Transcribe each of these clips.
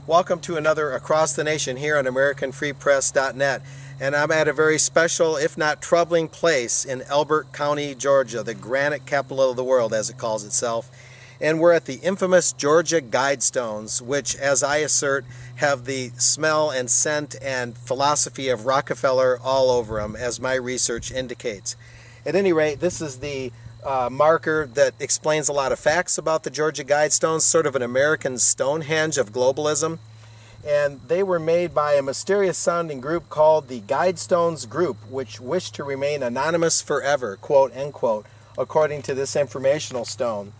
Welcome to another Across the Nation here on AmericanFreePress.net. And I'm at a very special, if not troubling place in Elbert County, Georgia, the granite capital of the world, as it calls itself. And we're at the infamous Georgia Guidestones, which, as I assert, have the smell and scent and philosophy of Rockefeller all over them, as my research indicates. At any rate, this is the marker that explains a lot of facts about the Georgia Guidestones, sort of an American Stonehenge of globalism. And they were made by a mysterious sounding group called the Guidestones Group, which wished to remain anonymous forever, quote, end quote, according to this informational stone.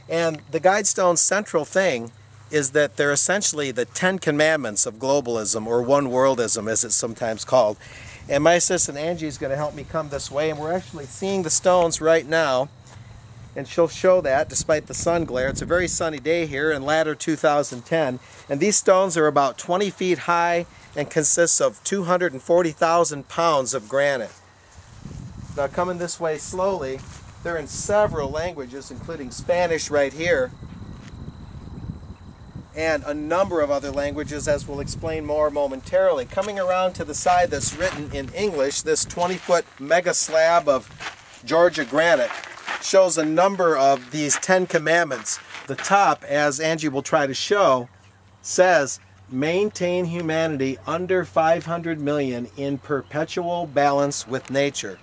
And the Guidestones' central thing is that they're essentially the 10 Commandments of globalism, or one worldism as it's sometimes called. And my assistant Angie is going to help me come this way, and we're actually seeing the stones right now, and she'll show that despite the sun glare. It's a very sunny day here in latter 2010, and these stones are about 20 feet high and consists of 240,000 pounds of granite. Now coming this way slowly, they're in several languages, including Spanish right here, and a number of other languages, as we'll explain more momentarily. Coming around to the side that's written in English, this 20-foot mega slab of Georgia granite shows a number of these 10 Commandments. The top, as Angie will try to show, says, maintain humanity under 500 million in perpetual balance with nature.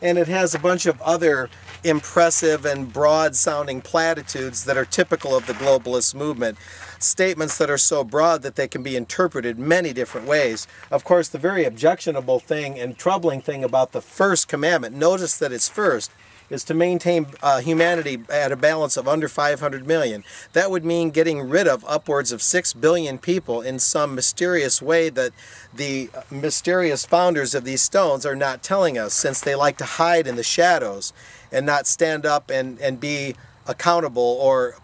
And it has a bunch of other impressive and broad-sounding platitudes that are typical of the globalist movement. Statements that are so broad that they can be interpreted many different ways. Of course, the very objectionable thing and troubling thing about the first commandment, notice that it's first, is to maintain humanity at a balance of under 500 million. That would mean getting rid of upwards of 6 billion people in some mysterious way that the mysterious founders of these stones are not telling us, since they like to hide in the shadows and not stand up and be accountable or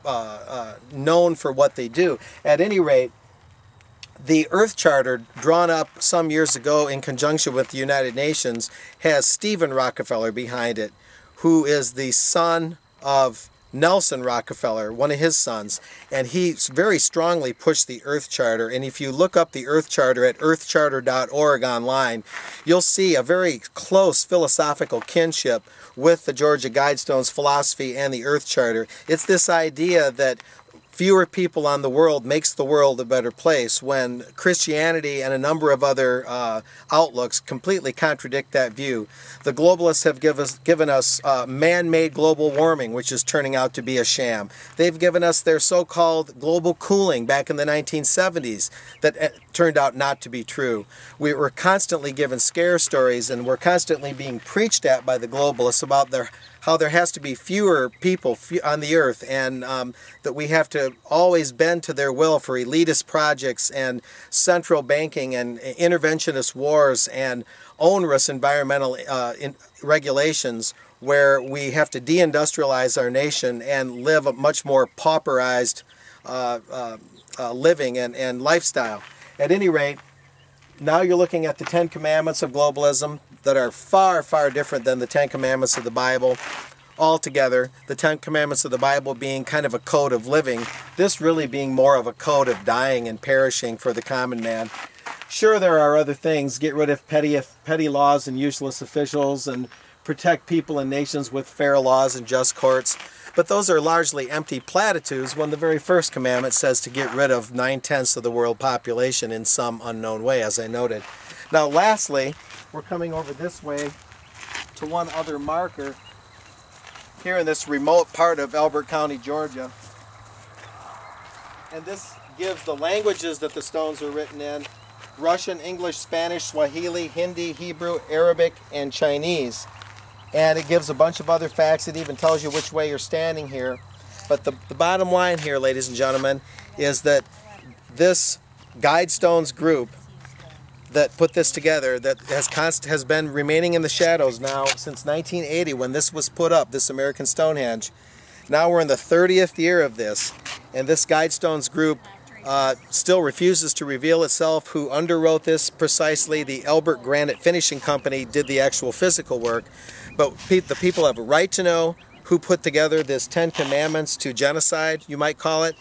known for what they do. At any rate, the Earth Charter, drawn up some years ago in conjunction with the United Nations, has Stephen Rockefeller behind it, who is the son of Nelson Rockefeller, one of his sons, and he very strongly pushed the Earth Charter. And if you look up the Earth Charter at earthcharter.org online, you'll see a very close philosophical kinship with the Georgia Guidestones philosophy and the Earth Charter. It's this idea that fewer people on the world makes the world a better place, when Christianity and a number of other outlooks completely contradict that view. The globalists have given us man-made global warming, which is turning out to be a sham. They've given us their so-called global cooling back in the 1970s that turned out not to be true. We were constantly given scare stories, and we're constantly being preached at by the globalists about how there has to be fewer people on the earth, and that we have to always bend to their will for elitist projects and central banking and interventionist wars and onerous environmental regulations, where we have to deindustrialize our nation and live a much more pauperized living and lifestyle. At any rate, now you're looking at the 10 Commandments of globalism that are far, far different than the 10 Commandments of the Bible altogether. The 10 Commandments of the Bible being kind of a code of living, this really being more of a code of dying and perishing for the common man. Sure, there are other things. Get rid of petty laws and useless officials, and protect people and nations with fair laws and just courts. But those are largely empty platitudes, when the very first commandment says to get rid of 9/10 of the world population in some unknown way, as I noted. Now lastly, we're coming over this way to one other marker here in this remote part of Elbert County, Georgia. And this gives the languages that the stones are written in: Russian, English, Spanish, Swahili, Hindi, Hebrew, Arabic, and Chinese. And it gives a bunch of other facts. It even tells you which way you're standing here. But the bottom line here, ladies and gentlemen, is that this Guidestones group that put this together, that has been remaining in the shadows now since 1980, when this was put up, this American Stonehenge. Now we're in the 30th year of this, and this Guidestones group still refuses to reveal itself who underwrote this precisely. The Elbert Granite Finishing Company did the actual physical work, but the people have a right to know who put together this 10 Commandments to genocide, you might call it.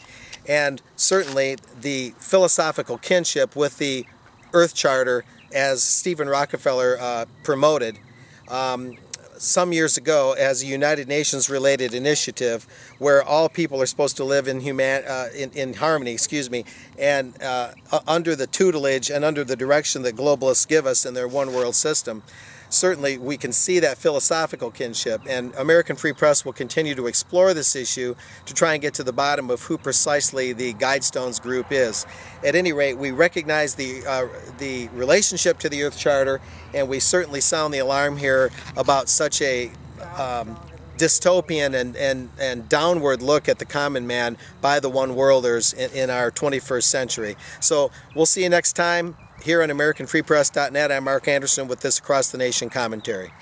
and certainly the philosophical kinship with the Earth Charter as Stephen Rockefeller promoted some years ago as a United Nations related initiative where all people are supposed to live in harmony, and under the tutelage and under the direction that globalists give us in their one world system. Certainly we can see that philosophical kinship, and American Free Press will continue to explore this issue to try and get to the bottom of who precisely the Guidestones group is. At any rate, we recognize the relationship to the Earth Charter, and we certainly sound the alarm here about such a dystopian and downward look at the common man by the one-worlders in our 21st century. So we'll see you next time. Here on AmericanFreePress.net, I'm Mark Anderson with this Across the Nation commentary.